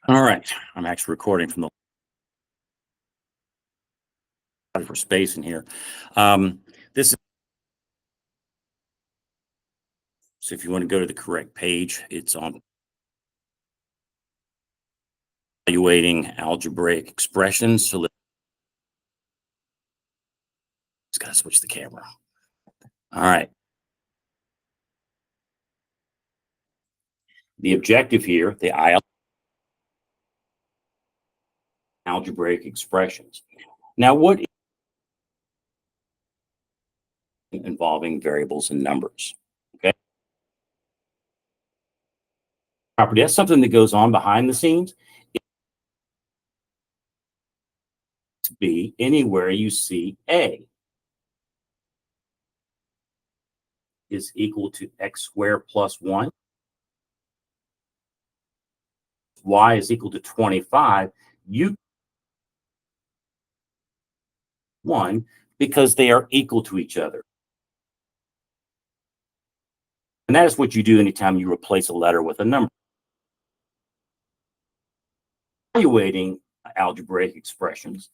All right, I'm actually recording from the for space in here. This is so if you want to go to the correct page, it's on evaluating algebraic expressions. So let's gotta switch the camera. All right. The objective here, the algebraic expressions. Now, what is involving variables and numbers? Okay. Property, that's something that goes on behind the scenes. It's B anywhere you see A is equal to x squared plus 1. Y is equal to 25. You 1 because they are equal to each other. And that is what you do anytime you replace a letter with a number. Evaluating algebraic expressions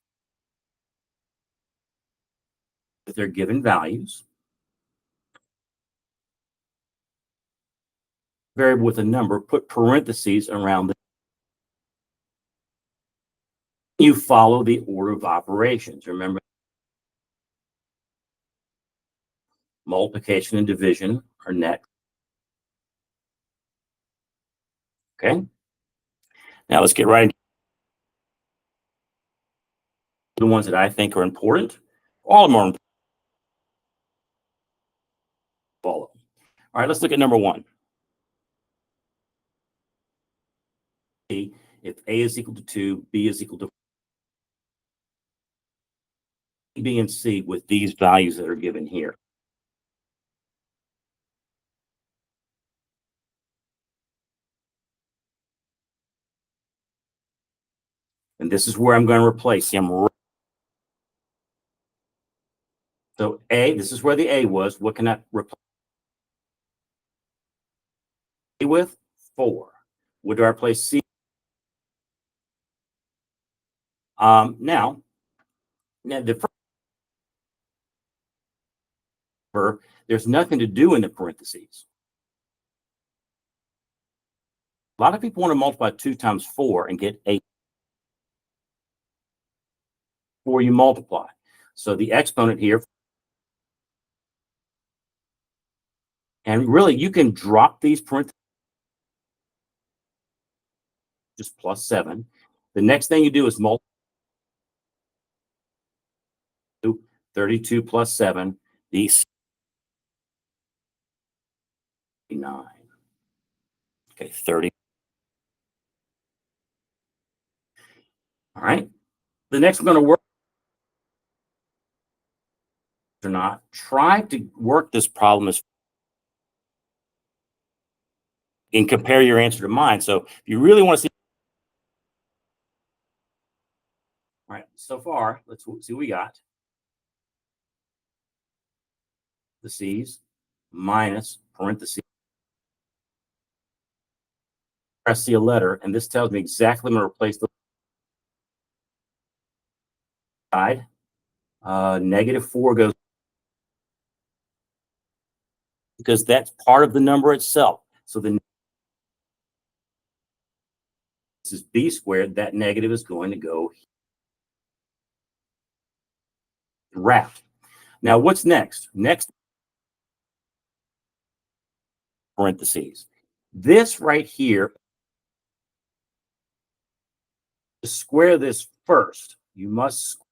with their given values. Variable with a number, put parentheses around the. You follow the order of operations. Remember, multiplication and division are next. Okay. Now let's get right into the ones that I think are important. All of them are important. Follow. All right, let's look at number 1. If A is equal to 2, B is equal to B and C with these values that are given here. And this is where I'm going to replace him. So A, this is where the A was. What can I replace A with? 4. What do I replace C? Now the verb, there's nothing to do in the parentheses. A lot of people want to multiply 2 times 4 and get 8 before you multiply. So the exponent here, and really you can drop these parentheses, just plus 7. The next thing you do is multiply 32 plus 7, these 9. Okay, 30. All right. The next we're going to work or not. Try to work this problem as and compare your answer to mine. So if you really want to see. All right, so far, let's see what we got. The C's minus parentheses. I see a letter, and this tells me exactly I'm going to replace the side. -4 goes because that's part of the number itself. So this is B squared. That negative is going to go wrapped. Now, what's next? Next, parentheses. This right here, to square this first, you must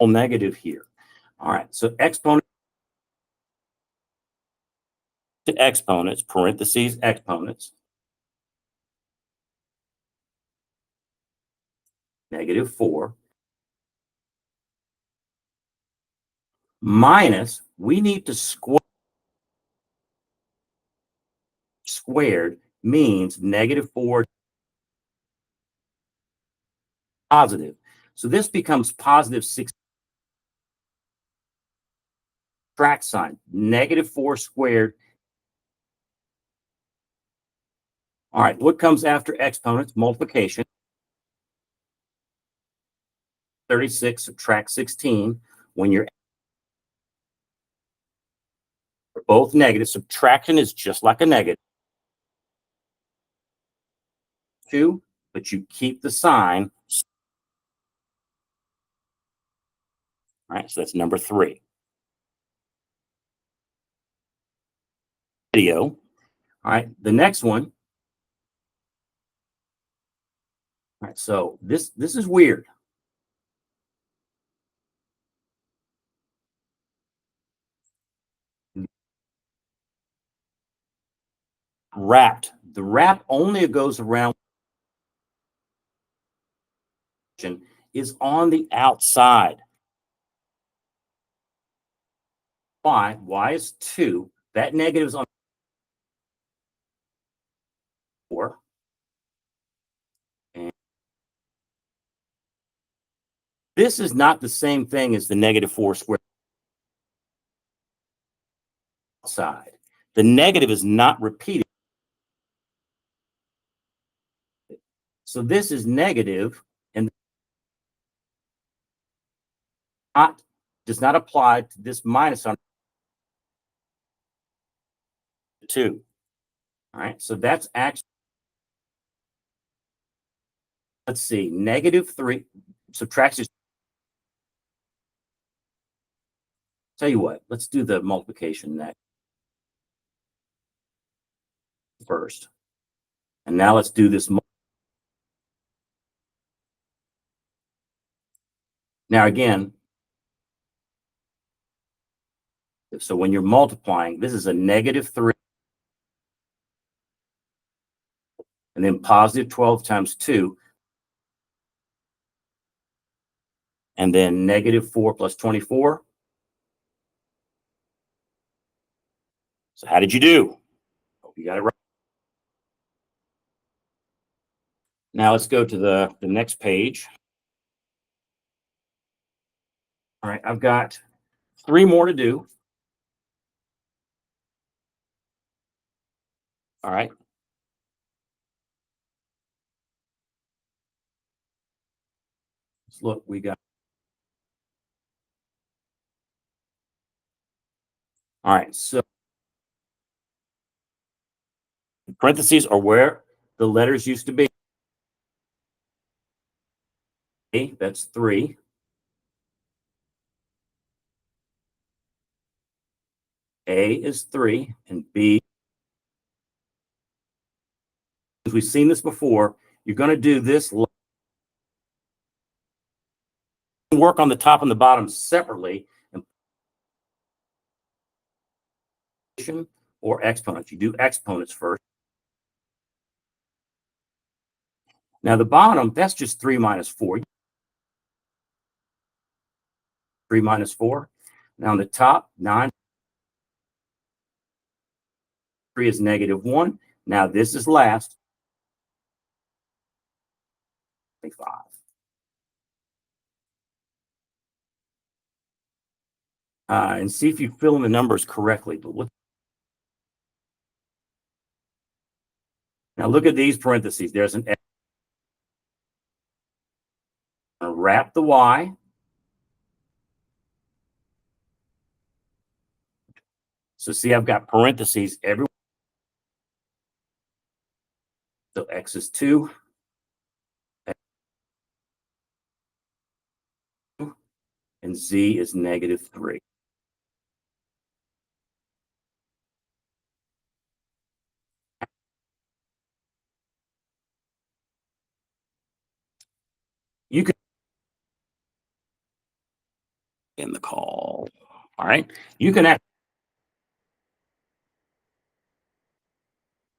negative here. All right, so exponent to exponents, parentheses, exponents, -4, minus, we need to squared means -4 positive. So this becomes positive 6. Subtract sign, -4 squared All right, what comes after exponents? Multiplication. 36 subtract 16. When you're both negative, subtraction is just like a negative. 2, but you keep the sign. All right, so that's number 3. Video. All right, the next one. All right, so this is weird. Wrapped. The wrap only goes around is on the outside. Y is 2. That negative is on 4. And this is not the same thing as the negative 4 squared outside. The negative is not repeated. So this is negative and does not apply to this minus on 2. All right, so that's actually, let's see, negative 3 subtraction. Tell you what, let's do the multiplication next first. And now let's do this. Now again, so when you're multiplying, this is a negative 3 and then positive 12 times 2 and then negative 4 plus 24. So how did you do? Hope you got it right. Now let's go to the next page. All right, I've got 3 more to do. All right. Let's look, we got. All right, so parentheses are where the letters used to be. A, that's 3. A is 3 and B. As we've seen this before, you're going to do this. Work on the top and the bottom separately and or exponents. You do exponents first. Now the bottom, that's just 3 minus 4. 3 minus 4. Now on the top, 9. 3 is negative 1. Now this is last. 5. And see if you fill in the numbers correctly. But look. Now look at these parentheses. There's an X. Wrap the Y. So see, I've got parentheses everywhere. So X is 2. And Z is negative 3. You can in the call. All right. You can act.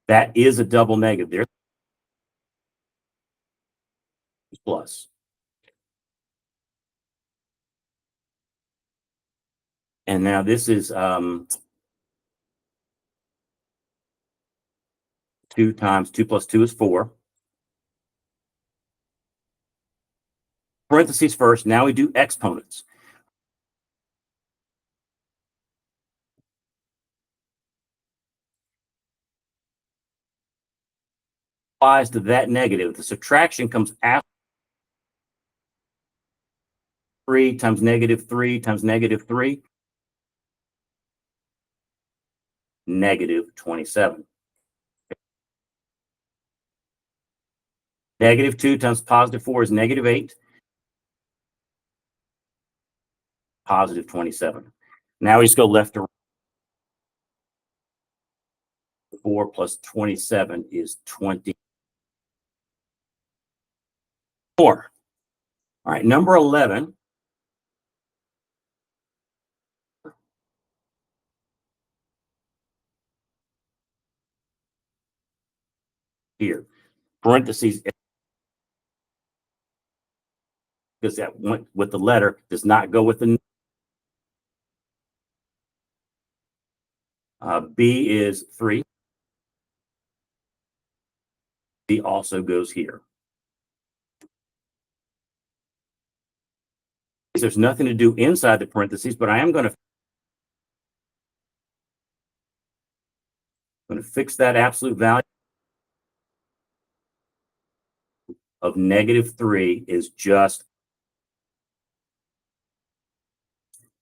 That is a double negative. There's plus. And now this is 2 times 2 plus 2 is 4. Parentheses first. Now we do exponents. applies to that negative. The subtraction comes after 3 times -3 times -3, -27. -2 times +4 is -8, +27. Now we just go left to right. 4 plus 27 is 24. All right, number 11. Here, parentheses, because that went with the letter, does not go with the B is 3. B also goes here. There's nothing to do inside the parentheses, but I am going to fix that absolute value of -3 is just,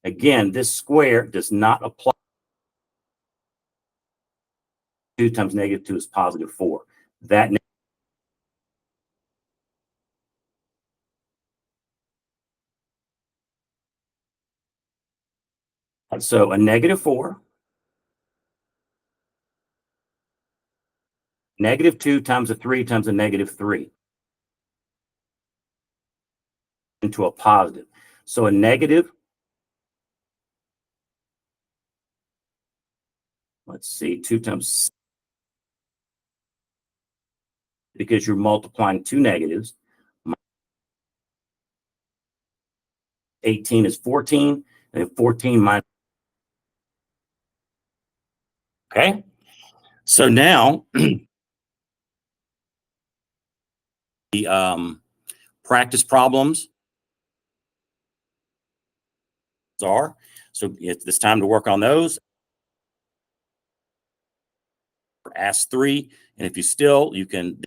again, this square does not apply. 2 times -2 is +4. That so a -4, -2 times a 3 times a -3 into a positive. So a negative, let's see, 2 times, because you're multiplying two negatives. 18 is 14, and 14 minus. Okay, so now the practice problems are, so it's time to work on those. Ask 3, and if you still, you can